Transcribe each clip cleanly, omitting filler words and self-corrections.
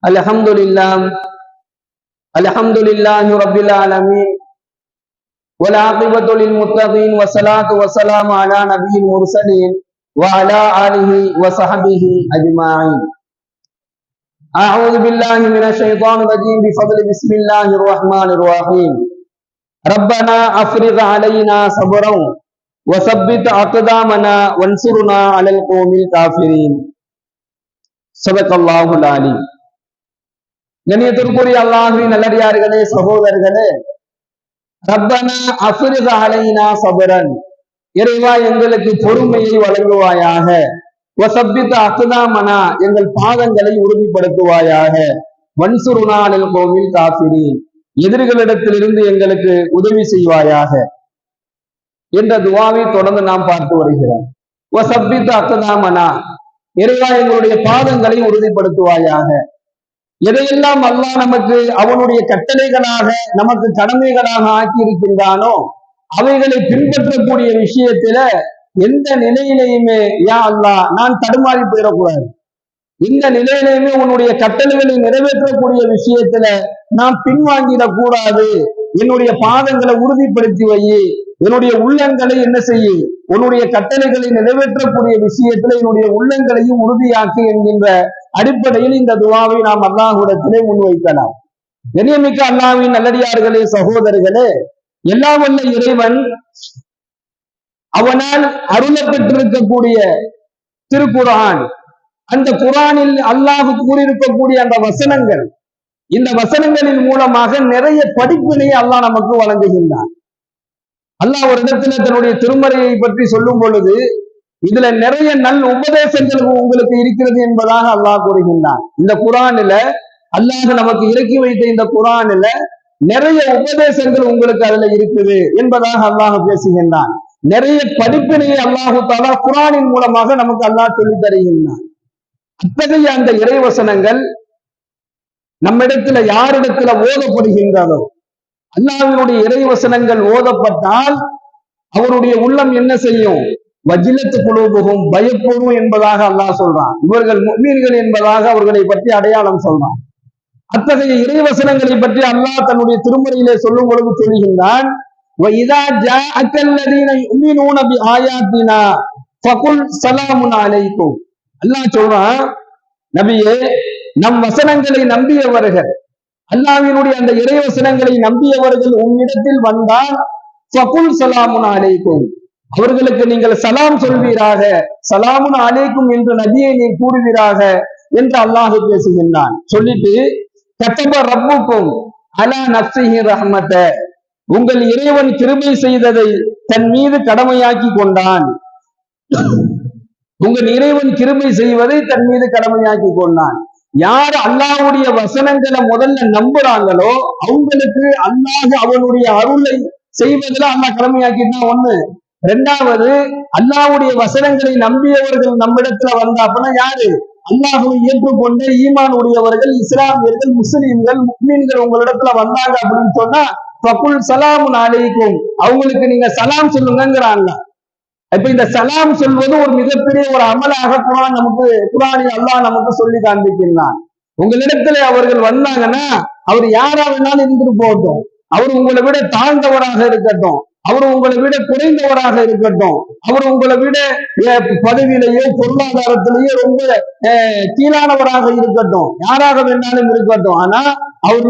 Alhamdulillah rabbil alamin wal aqibatu lil muttaqin wassalatu wassalamu ala nabiyil mursalin wa ala alihi wa sahbihi ajma'in. A'udzu billahi minasy syaithanir rajim bi fadli bismillahir rahmanir rahim. Rabbana afrigh alaina sabran wa tsabbit aqdamana wansurna 'alal qawmil kafirin. Sadaqallahul alim. கண்ணியத்திற்குரிய அல்லாஹ்வின் நல்லடியார்களே, சகோதரர்களே, ரப்பனா அஃப்ரிக் அலைனா சபரன், இறைவா எங்களுக்கு பொறுமையை வழங்குவாயாக, வஸப்பித் அக்தாமனா, எங்கள் பாதங்களை உறுதிப்படுத்துவாயாக, வன்சுருனா அலல் கௌமில் காஃபிரீன், எதிரிகளிடத்திலிருந்து எங்களுக்கு உதவி செய்வாயாக என்ற துஆவை தொடர்ந்து நாம் பார்த்து வருகிறோம். வஸப்பித் அக்தாமனா, இறைவா எங்களுடைய பாதங்களை உறுதிப்படுத்துவாயாக. எதையெல்லாம் அல்லாஹ் நமக்கு அவனுடைய கட்டளைகளாக நமக்கு கடமைகளாக ஆக்கி இருக்கின்றானோ அவைகளை பின்பற்றக்கூடிய விஷயத்துல எந்த நிலையிலையுமே யா அல்லாஹ் நான் தடுமாறி போயிடக்கூடாது. இந்த நிலையிலையுமே உன்னுடைய கட்டளைகளை நிறைவேற்றக்கூடிய விஷயத்துல நான் பின்வாங்கிடக் கூடாது. என்னுடைய பாதங்களை உறுதிப்படுத்தி வை, என்னுடைய உள்ளங்களை என்ன செய்ய, உன்னுடைய கட்டளைகளை நிறைவேற்றக்கூடிய விஷயத்துல என்னுடைய உள்ளங்களையும் உறுதியாக்கு என்கின்ற அடிப்படையில் இந்த துஆவை நாம் அல்லாஹ்விடத்திலே முன்வைக்கலாம். கண்ணியமிக்க அல்லாஹ்வின் நல்லடியார்களே, சகோதரர்களே, எல்லாம் வல்ல இறைவன் அவனால் அருளப்பட்டிருக்கக்கூடிய திருக்குர்ஆன், அந்த குர்ஆனில் அல்லாஹ் கூறியிருக்கக்கூடிய அந்த வசனங்கள், இந்த வசனங்களின் மூலமாக நிறைய படிப்பினை அல்லாஹ் நமக்கு வழங்குகின்றான். அல்லாஹ் ஒரு இடத்துல தன்னுடைய திருமறையை பற்றி சொல்லும் பொழுது இதுல நிறைய நல் உபதேசங்கள் உங்களுக்கு இருக்கிறது என்பதாக அல்லாஹ் கூறுகின்றான். இந்த குர்ஆனில அல்லாஹ் நமக்கு இறக்கி வைத்த இந்த குர்ஆனில நிறைய உபதேசங்கள் உங்களுக்கு அதுல இருக்குது என்பதாக அல்லாஹ் பேசுகின்றான். நிறைய படிப்பினையை அல்லாஹு தஆலா குர்ஆனின் மூலமாக நமக்கு அல்லாஹ் சொல்லி தருகின்றான். அத்தகைய அந்த இறைவசனங்கள் நம்மிடத்துல யாரிடத்துல ஓதப்படுகின்றதோ, அல்லாஹ்வினுடைய இறைவசனங்கள் ஓதப்பட்டால் அவருடைய உள்ளம் என்ன செய்யும்? வஜிலத்து குலூபுஹும், பயப்படும் என்பதாக அல்லாஹ் சொல்றான். இவர்கள் முஃமின்கள் என்பதாக அவர்களை பற்றி அடையாளம் சொல்றான். அத்தகைய இறைவசனங்களை பற்றி அல்லாஹ் தன்னுடைய திருமறையிலே சொல்லும் பொழுது சொல்லுகின்றான், வஇதா ஜாஅக்கல்லதீன யுமினூன பிஆயாத்தினா ஃபகுல் ஸலாமுன் அலைக்கும். அல்லாஹ் சொல்றான், நபியே, நம் வசனங்களை நம்பியவர்கள், அல்லாஹ்வினுடைய அந்த இறைவசனங்களை நம்பியவர்கள் உம்மிடத்தில் வந்தால் ஃபகுல் ஸலாமுன் அலைக்கும், அவர்களுக்கு நீங்கள் சலாம் சொல்வீராக, சலாமுன் அலைக்கும் என்று நபியை நீ கூறுவீராக என்று அல்லாஹ் பேசுகின்றான். சொல்லிட்டு கத்தப ரப்புக்கும் அலா நஃப்ஸிஹி ரஹ்மத, உங்கள் இறைவன் கிருபை செய்ததை தன் மீது கடமையாக்கி கொண்டான். உங்கள் இறைவன் கிருபை செய்வதை தன் மீது கடமையாக்கி கொண்டான். யார் அல்லாஹ்வுடைய வசனங்களை முதல்ல நம்புறாங்களோ அவங்களுக்கு அல்லாஹ் அவனுடைய அருளை செய்வதில் அல்லாஹ் கடமையாக்கிட்டான். ஒண்ணு. இரண்டாவது, அல்லாஹ்வுடைய வசனங்களை நம்பியவர்கள் நம்மிடத்துல வந்தாப்பனா யாரு? அல்லாஹ்வை ஏற்றுக்கொண்ட ஈமான் உடையவர்கள், இஸ்லாமியர்கள், முஸ்லிம்கள், முஃமின்கள் உங்களிடத்துல வந்தாங்க அப்படின்னு சொன்னா ஃபகுல் ஸலாமுன் அலைக்கும், அவங்களுக்கு நீங்க சலாம் சொல்லுங்கிறாங்க. இப்ப இந்த சலாம் சொல்வது ஒரு மிகப்பெரிய ஒரு அமலாக குர்ஆனில் அல்லாஹ் நமக்கு சொல்லி காண்பிக்கின்றான். உங்களிடத்துல அவர்கள் வந்தாங்கன்னா அவர் யாரா வேணாலும் இருந்துட்டு போகட்டும், அவர் உங்களை விட தாழ்ந்தவராக இருக்கட்டும், அவர் உங்களை விட குறைந்தவராக இருக்கட்டும், அவர் உங்களை விட பதவியிலேயோ பொருளாதாரத்திலேயோ ரொம்ப கீழானவராக இருக்கட்டும், யாராக வேணாலும் இருக்கட்டும், ஆனா அவர்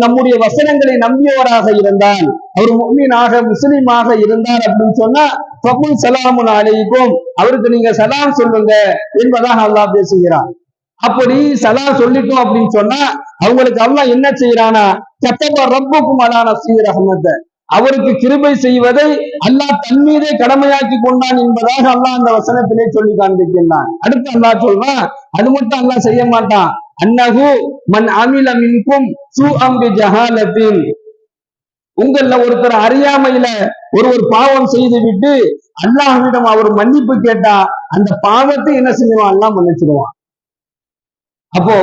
நம்முடைய வசனங்களை நம்பியவராக இருந்தால், அவர் முஃமினாக முஸ்லிமாக இருந்தார் அப்படின்னு சொன்னா ஃபகுல் ஸலாமுன் அலைக்கும், அவருக்கு நீங்க சலாம் சொல்லுங்க என்பதாக அல்லாஹ் பேசுகிறான். அப்படி சலாம் சொல்லிட்டோம் அப்படின்னு சொன்னா அவங்களுக்கு அல்லாஹ் என்ன செய்யறானா, கத்தப ரப்புக்கும் அலா நஃப்ஸிஹி ரஹ்மத, அவருக்கு கிருபை செய்வதை அல்லாஹ் தன் மீதே கடமையாக்கி கொண்டான் என்பதாக அல்லாஹ் அந்த வசனத்திலே சொல்லி காண்பிக்கின்றான். அடுத்து அல்லாஹ் சொல்றான், அது மட்டும் அல்லாஹ் செய்ய மாட்டான், அன்னஹு மன் அமில மின்கும் சூஅம் பிஜஹாலத்தின், உங்கள ஒருத்தர் அறியாமையில ஒருவர் பாவம் செய்து விட்டு அல்லாஹ்விடம் அவர் மன்னிப்பு கேட்டா அந்த பாவத்தை என்ன செஞ்சிருவான்? அல்லாஹ் மன்னிச்சிடுவான். அப்போ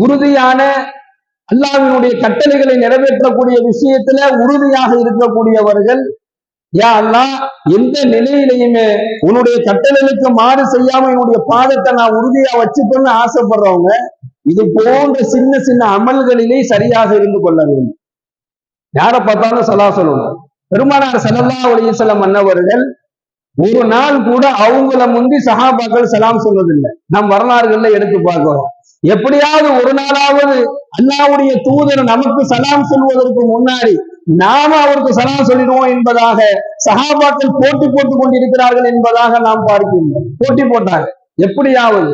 உறுதியான அல்லாஹ்வினுடைய கட்டளைகளை நிறைவேற்றக்கூடிய விஷயத்துல உறுதியாக இருக்கக்கூடியவர்கள், யா அல்லாஹ், எந்த நிலையிலையுமே உன்னுடைய கட்டளைகளுக்கு மாறு செய்யாம என்னுடைய பாதத்தை நான் உறுதியா வச்சுக்கணும்னு ஆசைப்படுறவங்க இது போன்ற சின்ன சின்ன அமல்களிலே சரியாக இருந்து கொள்ள வேண்டும். யாரை பார்த்தாலும் ஸலவாத் சொல்லணும். பெருமானார் ஸல்லல்லாஹு அலைஹி வஸல்லம் அன்னவர்கள் ஒரு நாள் கூட அவங்கள முந்தி சஹாபாக்கள் சலாம் சொன்னதில்லை. நம் வரலாறுகள்ல எடுத்து பார்க்கிறோம். எப்படியாவது ஒரு நாளாவது அல்லாஹ்வுடைய தூதர் நமக்கு சலாம் சொல்வதற்கு முன்னாடி நாம அவருக்கு சலாம் சொல்லிடுவோம் என்பதாக சஹாபாக்கள் போட்டி போட்டுக் கொண்டிருக்கிறார்கள் என்பதாக நாம் பார்க்கின்றோம். போட்டி போட்டாங்க. எப்படியாவது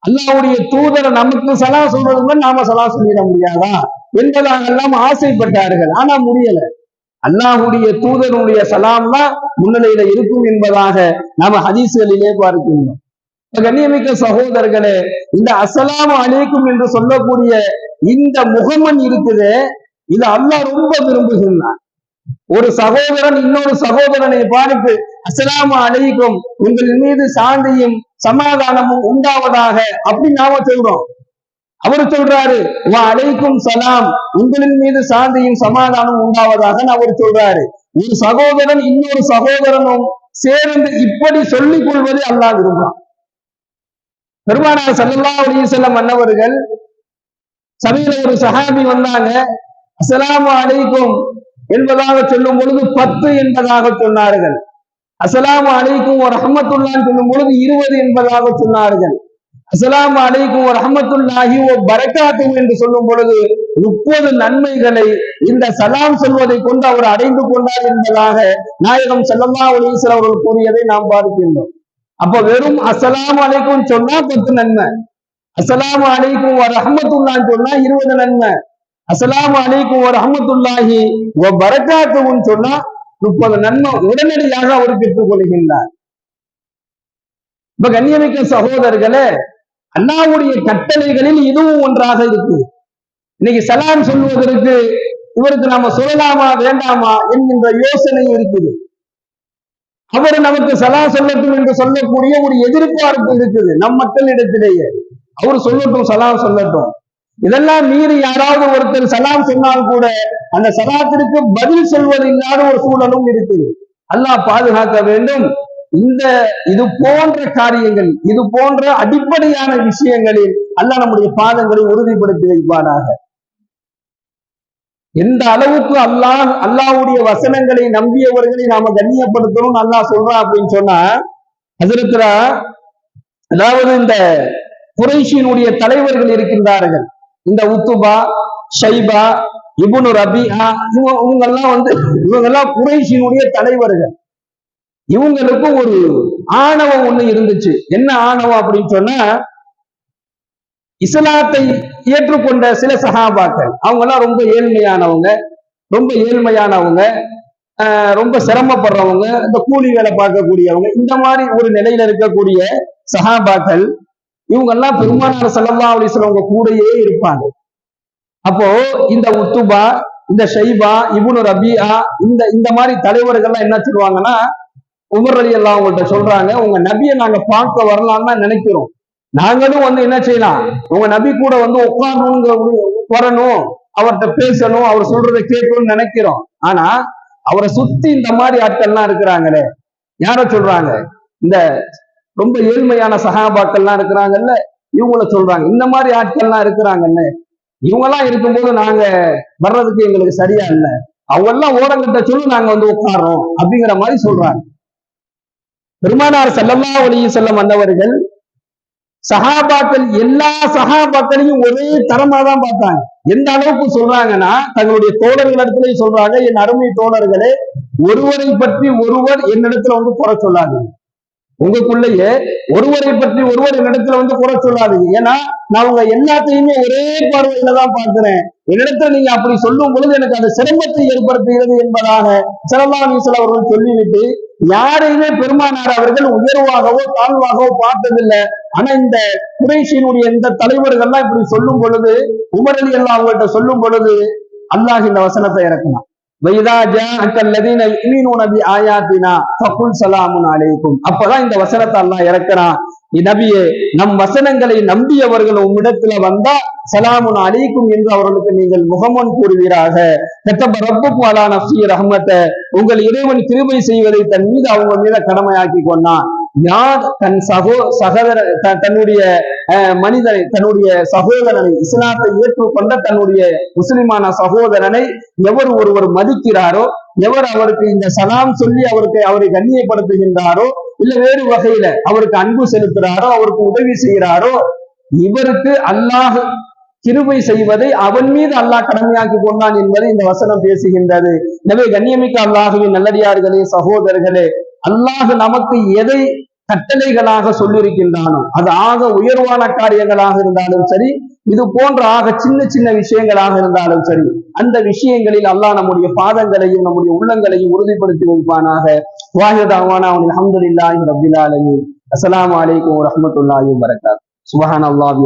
அல்லாஹ்வுடைய தூதரை நமக்கு சலாம் சொல்றதுக்கு நாம சலாம் சொல்லிட முடியாதா என்பதாக எல்லாம் ஆசைப்பட்டார்கள். ஆனா முடியல. அல்லாஹ்வுடைய தூதருடைய சலாம்னா முன்னிலையில இருக்கும் என்பதாக நாம ஹதீஸ்களிலே பார்க்கின்றோம். கண்ணியமிக்க சகோதரர்களே, இந்த அஸ்ஸலாமு அலைக்கும் என்று சொல்லக்கூடிய இந்த முகமன் இருக்குது, இது அல்லாஹ் ரொம்ப விரும்புகின்றான். ஒரு சகோதரன் இன்னொரு சகோதரனை பார்த்து அஸ்ஸலாமு அலைக்கும், உங்கள் மீது சாந்தியும் சமாதானமும் உண்டாவதாக அப்படி நாம சொல்றோம். அவர் சொல்றாரு வா அலைக்கும் சலாம், உங்களின் மீது சாந்தியும் சமாதானம் உண்டாவதாக அவர் சொல்றாரு. ஒரு சகோதரன் இன்னொரு சகோதரனும் சேர்ந்து இப்படி சொல்லிக் கொள்வது அல்லாஹ் விரும்புறான். பெருமானார் ஸல்லல்லாஹு அலைஹி வஸல்லம் அன்னவர்கள் சபையில ஒரு சஹாபி வந்தாங்க. அஸ்ஸலாமு அலைக்கும் என்பதாக சொல்லும் பொழுது 10 என்பதாக சொன்னார்கள். அஸ்ஸலாமு அலைக்கும் வ ரஹ்மத்துல்லாஹி சொல்லும் பொழுது 20 என்பதாக சொன்னார்கள். அஸ்ஸலாமு அலைக்கும் வ ரஹ்மத்துல்லாஹி வ பரக்காத்துஹு என்று சொல்லும் பொழுது 30 நன்மைகளை இந்த சலாம் சொல்வதை கொண்டு அவர் அடைந்து கொண்டார் என்பதாக நாயகம் ஸல்லல்லாஹு அலைஹி வஸல்லம் அவர்கள் கூறியதை நாம் பார்க்கின்றோம். அப்ப வெறும் அஸ்ஸலாமு அலைக்கும் சொன்னா 10 நன்மை, அஸ்ஸலாமு அலைக்கும் வ ரஹ்மத்துல்லாஹி சொன்னா 20 நன்மை, அஸ்ஸலாமு அலைக்கும் வ ரஹ்மத்துல்லாஹி வ பரக்காத்துஹு சொன்னா 30 நன்மை உடனடியாக அவர் பெற்றுக் கொள்கின்றார். இப்ப கண்ணியமிக்க சகோதரர்களே, அல்லாஹ்வுடைய கட்டளைகளில் இதுவும் ஒன்றாக இருக்கு. இன்னைக்கு சலாம் சொல்வதற்கு இவருக்கு நாம சொல்லலாமா வேண்டாமா என்கின்ற யோசனை இருக்குது. அவர் நமக்கு சலாம் சொல்லட்டும் என்று சொல்லக்கூடிய ஒரு எதிர்பார்ப்பு இருக்குது நம் மக்களிடத்திலேயே. அவர் சொல்லட்டும், சலாம் சொல்லட்டும். இதெல்லாம் மீறி யாராவது ஒருத்தர் சலாம் சொன்னால் கூட அந்த சலாத்திற்கு பதில் சொல்வது இல்லாத ஒரு சூழலும் இருக்குது. அல்லாஹ் பாதுகாக்க வேண்டும். இது போன்ற காரியங்கள், இது போன்ற அடிப்படையான விஷயங்களில் அல்லாஹ் நம்முடைய பாதங்களை உறுதிப்படுத்தி வைப்பானாக. எந்த அளவுக்கு அல்லாஹ்வுடைய வசனங்களை நம்பியவர்களை நாம கண்ணியப்படுத்தணும் அல்லாஹ் சொல்றான் அப்படின்னு சொன்னா, அதாவது இந்த குறைஷியினுடைய தலைவர்கள் இருக்கின்றார்கள். இந்த உத்துபா, ஷைபா, இப்னு ரபிஆ, இவங்கெல்லாம் குறைஷியினுடைய தலைவர்கள். இவங்களுக்கு ஒரு ஆணவம் ஒண்ணு இருந்துச்சு. என்ன ஆணவம் அப்படின்னு சொன்னா, இஸ்லாத்தை ஏற்றுக்கொண்ட சில சஹாபாக்கள் அவங்க எல்லாம் ரொம்ப ஏழ்மையானவங்க, ரொம்ப சிரமப்படுறவங்க, இந்த கூலி வேலை பார்க்கக்கூடியவங்க, இந்த மாதிரி ஒரு நிலையில இருக்கக்கூடிய சஹாபாக்கள் இவங்க எல்லாம் பெருமானார் ஸல்லல்லாஹு அலைஹி வஸல்லம் அவங்க கூடயே இருப்பாங்க. அப்போ இந்த உத்துபா, இந்த ஷைபா, இப்னு ரபிஆ, இந்த மாதிரி தலைவர்கள்லாம் என்ன சொல்லுவாங்கன்னா, உமர் ரலியல்லாஹு அவங்கள்ட்ட சொல்றாங்க, உங்க நபியை நாங்க பார்க்க வரலாம்னு தான் நினைக்கிறோம். நாங்களும் என்ன செய்யலாம், உங்க நபி கூட உட்காரணும், வரணும், அவர்கிட்ட பேசணும், அவர் சொல்றதை கேட்கணும்னு நினைக்கிறோம். ஆனா அவரை சுத்தி இந்த மாதிரி ஆட்கள்லாம் இருக்கிறாங்களே, யார சொல்றாங்க, இந்த ரொம்ப ஏழ்மையான சஹாபாக்கள்லாம் இருக்கிறாங்கல்ல, இவங்கள சொல்றாங்க. இந்த மாதிரி ஆட்கள்லாம் இருக்கிறாங்கல்ல, இவங்கெல்லாம் இருக்கும்போது நாங்க வர்றதுக்கு எங்களுக்கு சரியா இல்லை, அவங்க எல்லாம் ஓரங்கிட்ட சொல்லி நாங்க உட்கார்றோம் அப்படிங்கிற மாதிரி சொல்றாங்க. பெருமானார் ஸல்லல்லாஹு அலைஹி வஸல்லம் அன்னவர்கள் சஹாபாக்கள் எல்லா சஹாபாக்களையும் ஒரே தரமா தான் பார்த்தாங்க. எந்த அளவுக்கு சொல்றாங்கன்னா, தங்களுடைய தோழர்களிடத்திலேயே சொல்றாங்க, என் அருமை தோழர்களே, ஒருவரை பற்றி ஒருவர் என்னிடத்துல குறை சொல்லாதீங்க. உங்களுக்குள்ளேயே ஒருவரை பற்றி ஒருவர் என்னிடத்துல குறை சொல்லாதீங்க. ஏன்னா நான் உங்க எல்லாத்தையுமே ஒரே பார்வையில தான் பார்க்கிறேன். என்னிடத்துல நீங்க அப்படி சொல்லும் பொழுது எனக்கு அந்த சிரமத்தை ஏற்படுத்துகிறது என்பதாக ஸல்லல்லாஹு அலைஹி வஸல்லம் அவர்கள் சொல்லிவிட்டு, யாரையுமே பெருமானார் அவர்கள் உயர்வாகவோ தாழ்வாகவோ பார்த்ததில்லை. ஆனா இந்த குறைஷியினுடைய இந்த தலைவர்கள்லாம் இப்படி சொல்லும் பொழுது, உமர் ரலியல்லாஹு அவங்கள்ட்ட சொல்லும் பொழுது அல்லாஹ் இந்த வசனத்தை இறக்கினான். வைதா ஜாஅக அல்லதீன யுமினூன பிஆயாத்தினா ஃபகுல் ஸலாமுன் அலைக்கும். அப்பதான் இந்த வசனத்தை அல்லாஹ் இறக்குறான். நபியே, நம் வசனங்களை நம்பியவர்கள் உம்மிடத்துல வந்தா சலாமுன் அலைக்கும் என்று அவர்களுக்கு நீங்கள் முகமன் கூறுவீராக. கத்தப ரப்புக்கும் அலா நஃப்ஸி ரஹ்மத்த, உங்கள் இறைவன் கிருபை செய்வதை தன் மீது அவங்க மீத கடமையாக்கி கொண்டான். யார் தன் தன்னுடைய மனிதனை, தன்னுடைய சகோதரனை, இஸ்லாத்தை ஏற்றுக்கொண்ட தன்னுடைய முஸ்லிமான சகோதரனை எவர் ஒருவர் மதிக்கிறாரோ, எவர் அவருக்கு இந்த சலாம் சொல்லி அவரை கண்ணியப்படுத்துகின்றாரோ, இல்ல வேறு வகையில அவருக்கு அன்பு செலுத்துறாரோ, அவருக்கு உதவி செய்கிறாரோ, இவருக்கு அல்லாஹ் கிருபை செய்வதை அவன் மீது அல்லாஹ் கடமையாக்கி கொண்டான் என்பதை இந்த வசனம் பேசுகின்றது. எனவே கண்ணியமிக்க அல்லாஹுவின் நல்லடியார்களே, சகோதரர்களே, அல்லாஹ் நமக்கு எதை கட்டளைகளாக சொல்லியிருக்கின்றானோ அது ஆக உயர்வான காரியங்களாக இருந்தாலும் சரி, இது போன்ற ஆக சின்ன சின்ன விஷயங்களாக இருந்தாலும் சரி, அந்த விஷயங்களில் அல்லாஹ் நம்முடைய பாதங்களையும் நம்முடைய உள்ளங்களையும் உறுதிப்படுத்தி வைப்பானாக. வாஹிதாவானா அல்ஹம்துலில்லாஹி ரப்பில் ஆலமீன். அஸ்ஸலாமு அலைக்கும் வரஹ்மத்துல்லாஹி வபரகாத்துஹு. சுப்ஹானல்லாஹி